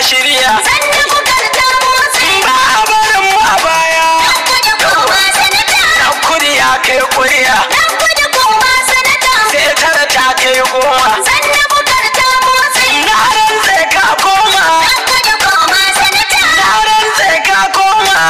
shirya ba a barin mu a baya dan kudi ya kai kuriya sai tara ta kai goma na rantse ka koma na rantse ka koma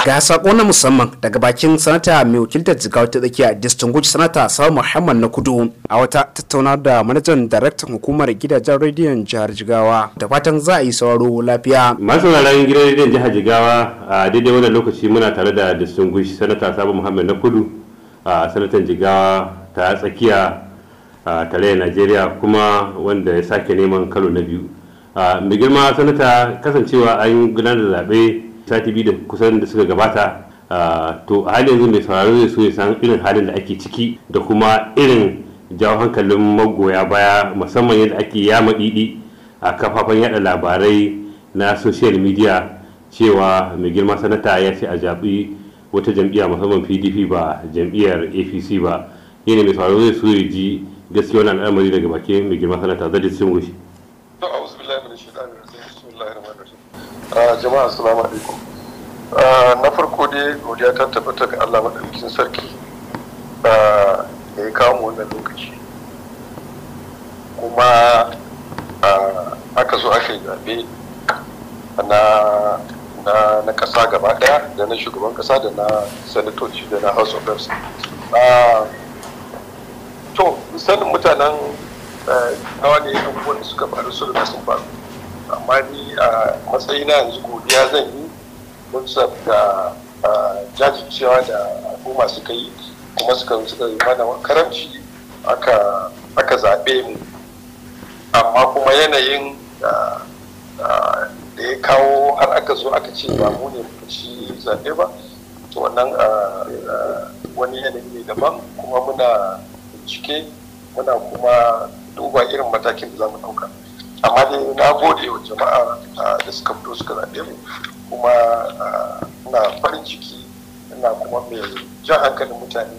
ga sako na musamman daga bakin sanata mai wakiltar jigawa ta tsakiya distinguished sanata Sani Muhammad na Kudu a wata tattauna da manajan daraktan hukumar gidajen rediyon jihar Jigawa da fatan za a yi sauraro lafiya. Masu sauraron gidan rediyon jihar Jigawa a daidai wannan lokaci muna tare da distinguished sanata Sani Muhammad na Kudu a sanatan Jigawa ta tsakiya a tarayyar Najeriya kuma wanda ya sake neman karo na biyu. Mai girma sanata kasancewa an gudanar da zaɓe sati biyu da kusan da suka gabata to a halin yanzu mai sauraro zai so ya san irin halin da ake ciki da kuma irin jawo hankalin magoya baya musamman yadda ake yama ɗiɗi a kafafen yada labarai na social media cewa mai girma sanata ya ce a zaɓi wata jam'iyya musamman PDP ba jam'iyyar APC ba. Yana mai sauraro zai so ya ji gaskiya wannan al'amari daga bakin mai girma sanata zai sun gushi. Jama'a assalamu alaikum. Na farko dai godiya ta tabbata ga Allah madaukakin sarki da ya kawo mu wannan lokaci kuma aka zo aka yi zaɓe na ƙasa gaba ɗaya da na shugaban ƙasa da na sanatoci da na House of Reps. To sanin mutanen hawa ne abubuwan da suka faru su da sun faru, amma ni a matsayina yanzu godiya zan yi don da jajircewa da al'umma suka yi kuma suka yi mana karamci aka zaɓe mu, amma kuma yanayin da ya kawo har aka zo aka ce ba mu ne ci zaɓe ba, to wannan wani yanayi ne daban kuma muna bincike muna kuma duba irin matakin da za mu ɗauka. Amma dai na gode wa jama'a da suka fito suka zaɓe mu kuma ina farin ciki ina kuma mai jan hankalin mutane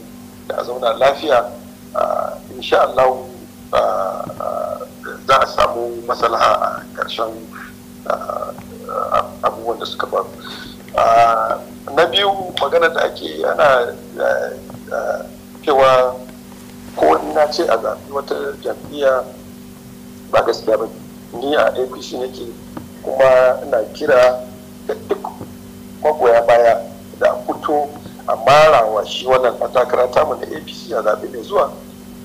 da a zauna lafiya. Insha Allah za a samu maslaha a ƙarshen abubuwan da suka faru. Na biyu magana da ake ana cewa ko na ce a zaɓi wata jam'iyya ba gaskiya ba. Ni a APC nake kuma ina kira da duk magoya baya da fito a marawa shi wannan matakara tamu na APC a zaɓe mai zuwa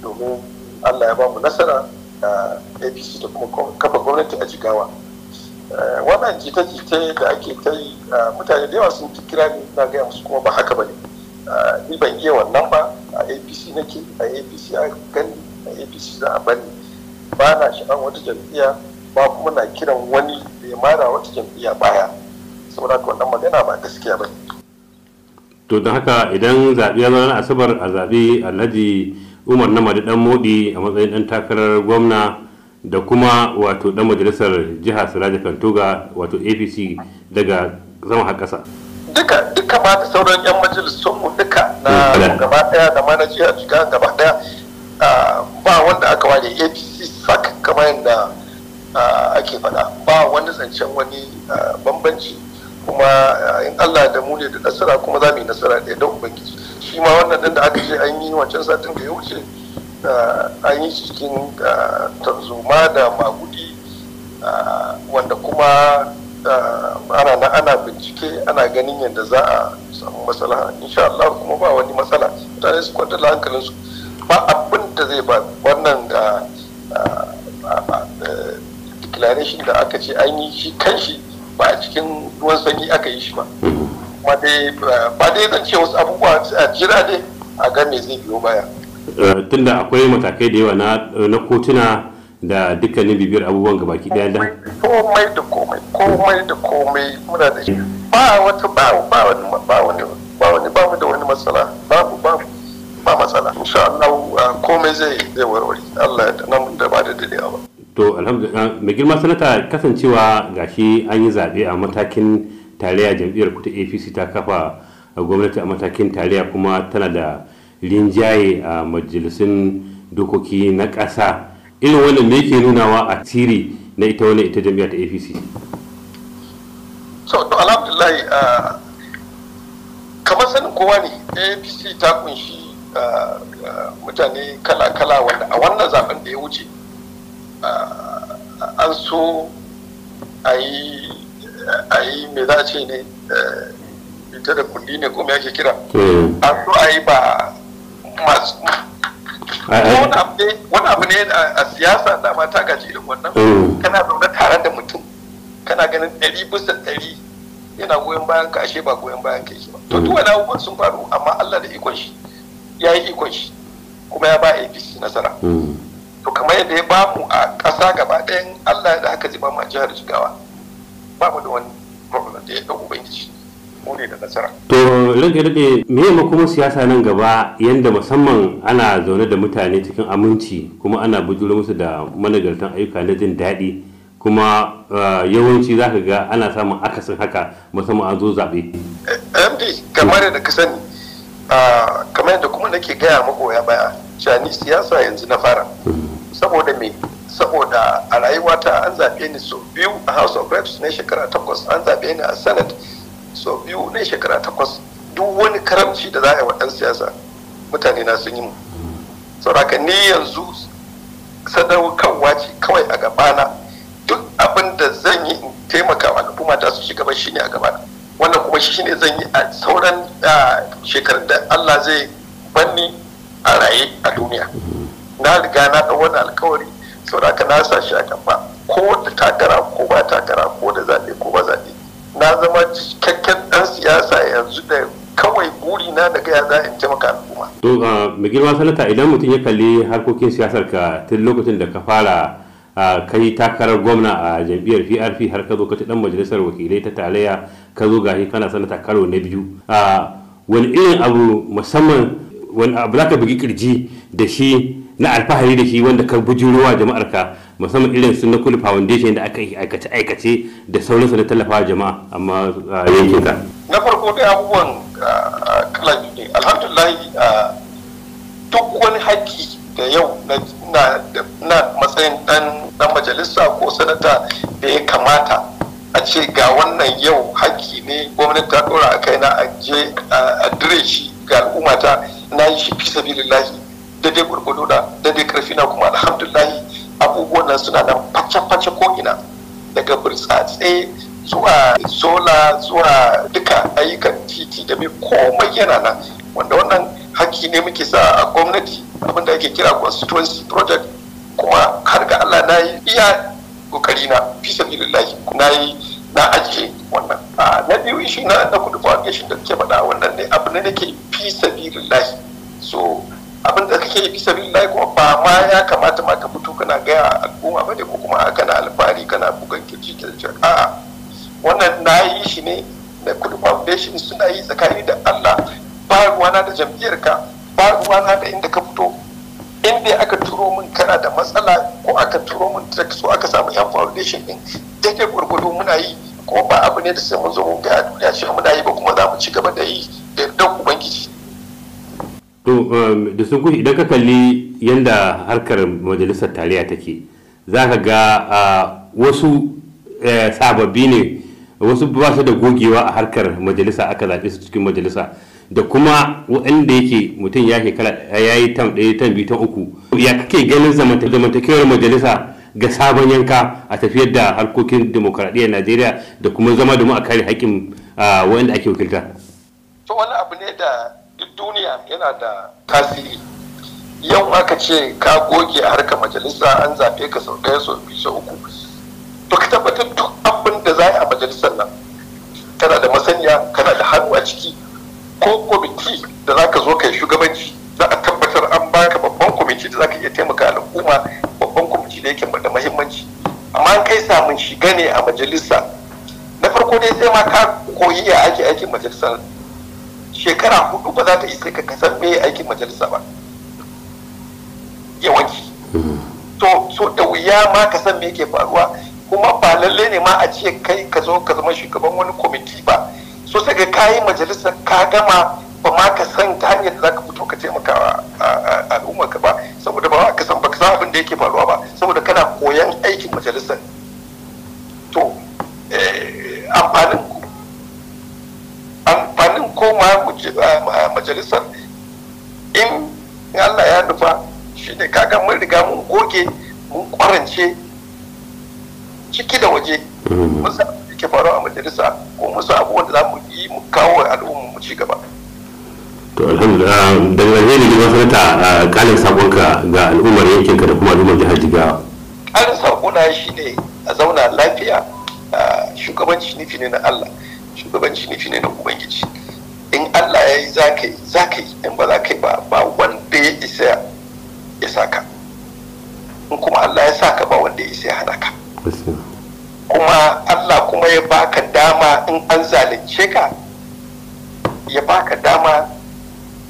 domin Allah ya ba mu nasara a APC da kuma kafa gwamnati a Jigawa. Wannan jita-jita da ake ta yi mutane da yawa sun kira ni na gaya musu kuma ba haka ba ne. Ni ban iya wannan ba, a APC nake, a APC a gani, a APC za a bani. Ba na shi'an wata jam'iyya ba kuma na kiran wani da ya mara wata jam'iyya baya, saboda wannan magana ba gaskiya ba. To don haka idan zaɓe ya zama asabar a zaɓe Alhaji Umar Namadi Dan Modi a matsayin ɗan takarar gwamna da kuma wato ɗan majalisar jiha Siraja Kantoga wato APC daga sama har ƙasa. Duka ma da sauran 'yan majalisun mu duka na gaba ɗaya da ma na jiha Jigawa gaba ɗaya ba wanda aka ware APC sak kamar yadda ake faɗa, ba wani zancen wani bambanci kuma in Allah da mu ne da nasara kuma za mu yi nasara da yadda Ubangiji. Shi ma wannan din da aka ce an yi wancan satin da ya wuce an yi cikin tarzoma da magudi wanda kuma ana bincike ana ganin yadda za a samu matsala. Insha Allah kuma ba wani matsala, mutane su kwantar da hankalinsu, ba abin da zai ba wannan declaration da aka ce an yi shi kanshi ba a cikin ruwan sanyi aka yi shi ba. Kuma dai ba dai zan ce wasu abubuwa a jira dai a ga me zai biyo baya. Tunda akwai matakai da yawa na kotuna da dukkanin bibiyar abubuwan gabaki daya da komai da komai muna da shi, ba mu da wani matsala, ba matsala. Insha Allah komai zai warware, Allah ya nan da ba da dadewa ba. To alhamdulillah mai girma sanata, kasancewa gashi an yi zaɓe a matakin tarayya jam'iyyar ku ta APC ta kafa gwamnati a matakin tarayya kuma tana da rinjaye a majalisun dokoki na ƙasa. Irin wannan me yake nunawa a tiri na ita jam'iyyar ta APC? So to alhamdulillah kamar sanin kowa ne APC ta kunshi mutane kala-kala wanda a wannan zaben da ya wuce an so a yi me za a ce ne ita da kundi ne kuma yake kira an so a yi ba masu wani abu ne a siyasa dama ta gaji irin wannan kana zaune tare da mutum kana ganin 100% yana goyon bayan ka ashe ba goyon bayan kai ba to duk wani abubuwan sun faru amma Allah da ikon shi ya yi ikon shi kuma ya ba APC nasara to kamar yadda ya ba mu a ƙasa gaba ɗayan Allah da haka zai ba mu a jihar Jigawa ba mu da wani problem da ya ɗau ubangiji mu ne da nasara. To ranka daɗe me ya kuma siyasa nan gaba yanda musamman ana zaune da mutane cikin aminci kuma ana bujuro musu da managartan ayyuka na jin daɗi kuma yawanci za ka ga ana samun akasin haka musamman an zo zaɓe. MD kamar yadda ka sani kamar yadda kuma nake gaya magoya baya cani siyasa yanzu na fara saboda me saboda a rayuwata an zaɓe ni sau biyu a House of Reps na shekara 8 an zaɓe ni a Senate sau biyu na shekara 8 duk wani karamci da za a yi wa ɗan siyasa mutane na sun yi mu saboda ni yanzu sadaukarwa ce kawai a gabana duk abin da zan yi in taimaka wa al'umma ta su shiga ba shine a gabana wannan kuma shine zan yi a sauran shekarun da Allah zai banni a raye a duniya na riga na ɗau wani alkawari saboda na sa shi a gaba ko da takara ko ba takara ko da zaɓe ko ba zaɓe na zama cikakken ɗan siyasa yanzu da kawai buri na daga ya za in taimaka al'umma. To mai girma sanata idan mutum ya kalli harkokin siyasar ka tun lokacin da ka fara kai takarar gwamna a jam'iyyar PRP har ka zo ka ci dan majalisar wakilai ta tarayya ka zo gashi kana sanata karo na biyu wani irin abu musamman wani abu zaka bugi kirji da shi na alfahari da shi wanda ka bujurowa jama'ar ka musamman irin su na Kulu Foundation da aka yi aikace da sauransu na tallafawa jama'a amma yankin ka. Na farko dai abubuwan kala biyu ne alhamdulillah duk wani haƙƙi da yau na matsayin dan majalisa ko sanata da ya kamata a ce ga wannan yau haƙƙi ne gwamnati ta ɗora a kai na aje a dire shi ga al'ummata na yi shi fi sabilillahi daidai gurgudu da daidai karfi na kuma alhamdulillah abubuwan nan suna nan face-face ko ina daga burtsatse zuwa sola zuwa duka ayyukan titi da mai komai yana nan wanda wannan haƙƙi ne muke sa a gwamnati abinda ake kira constituency project kuma har ga Allah na yi iya kokari na fi sabilillahi na ajiye wannan na biyu shi na Kulu Foundation da ke faɗa wannan ne abu ne nake fi sabilillahi so abin da kake fi sabilillahi kuma ba ma ya kamata ma ka fito kana gaya al'umma bane ko kuma kana alfahari kana bugan kirji ta ce a'a wannan na yi shi ne na Kulu Foundation suna yi tsakani da Allah ba ruwana da jam'iyyarka ba ruwana da inda ka fito inda aka turo min kana da matsala ko aka turo min so aka samu yan foundation din daidai gwargwado muna yi kuma ba abu ne da sai mun zo mun ga duniya cewa muna yi ba kuma za mu ci gaba da yi da yardan ubangiji. To da sun kushi idan ka kalli yadda harkar majalisar tarayya take za ka ga wasu sababbi ne wasu ba su da gogewa a harkar majalisa aka zaɓe su cikin majalisa da kuma waɗanda yake mutum ya yi tam ɗaya tam biyu tam uku ya kake ganin zamantakewar majalisa ga sabon yanka a tafiyar da harkokin demokradiyyar Najeriya da kuma zama domin a kare haƙƙin waɗanda ake wakilta. To wani abu ne da duk duniya yana da tasiri yau aka ce ka goge a harkar majalisa an zaɓe ka sau ɗaya sau biyu sau uku to ka tabbatar duk abin da za a majalisar nan kana da masaniya kana da hannu a ciki ko kwamiti da za ka zo ka yi shugabanci za a tabbatar an baka babban kwamiti da za ka iya taimaka al'umma babban kwamiti da yake da mahimmanci amma an kai samun shiga ne a majalisa na farko dai sai ma ka koyi ya ake aikin majalisa shekara 4 ba za ta isa ka kasar me aikin majalisa ba yawanci to so da wuya ma ka san me yake faruwa kuma ba lalle ne ma a ce kai ka zo ka zama shugaban wani kwamiti ba so sai ga kayi majalisar ka gama ba ma ka san ta hanyar da za ka fito ka taimaka al'ummar ka ba, saboda ba ka san abin da yake faruwa ba, saboda kana koyan aikin majalisar. To amfanin koma majalisar in Allah ya nufa shi ne kaga mun riga mun goge mun kwarance ciki da waje musa ke faruwa a majalisa ko musa abubuwan da za mu yi mu kawo al'umma mu ci gaba. To alhamdulillah, daga ƙarshe ne gidan sanata ƙalin sakonka ga al'ummar yankinka da kuma al'ummar jihar Jigawa. Ƙalin sakona shi ne a zauna lafiya. Shugabanci nufi ne na Allah, shugabanci nufi ne na Ubangiji. In Allah ya yi za ka yi, in ba za ka yi ba wanda ya isa ya saka. In kuma Allah ya saka ba wanda ya isa ya hana ka. Kuma Allah kuma ya baka dama in an zalunce ka, ya baka dama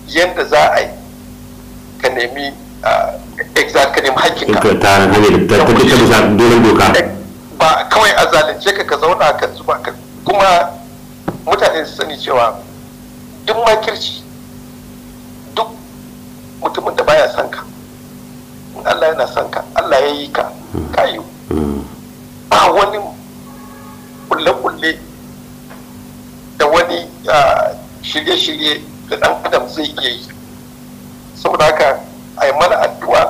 yadda za a yi ka nemi ka nemi hakkinka. Ta hanyar ta bisa doron doka. Ba kawai a zalunce ka zauna ka zuba ka, kuma mutane su sani cewa duk makirci, duk mutumin da baya son ka, Allah yana son ka, Allah ya yi ka kayu, ba wani kulle-kulle da wani shirye-shirye da ɗan adam zai iya yi. Saboda haka a yi mana addu'a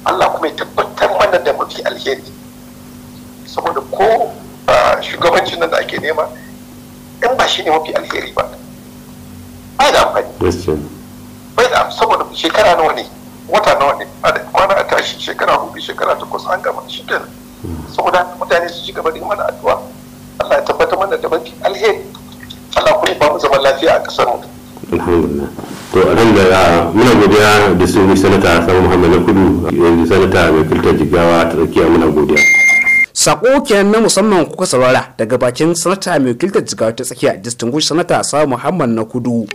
Allah kuma ya tabbatar mana da mafi alheri, saboda ko shugabancin nan da ake nema in ba shi ne mafi alheri ba da amfani. Bai da saboda shekara nawa ne, wata nawa ne, kwana a tashi shekara 4 shekara 8 an gama shi kenan. Saboda mutane su ci gaba da mana addu'a Allah ya tabbatar mana da mafi alheri, Allah kuma ya ba mu zaman lafiya a kasar mu. Alhamdulillah. To alhamdulillah muna godiya da su sanata Sabo Muhammad na Kudu, yanzu sanata mai filtar Jigawa ta tsakiya, muna godiya. Sako kenan na musamman kuka saurara daga bakin sanata mai wakiltar Jigawa ta tsakiya distinguished sanata Sabo Muhammad na Kudu.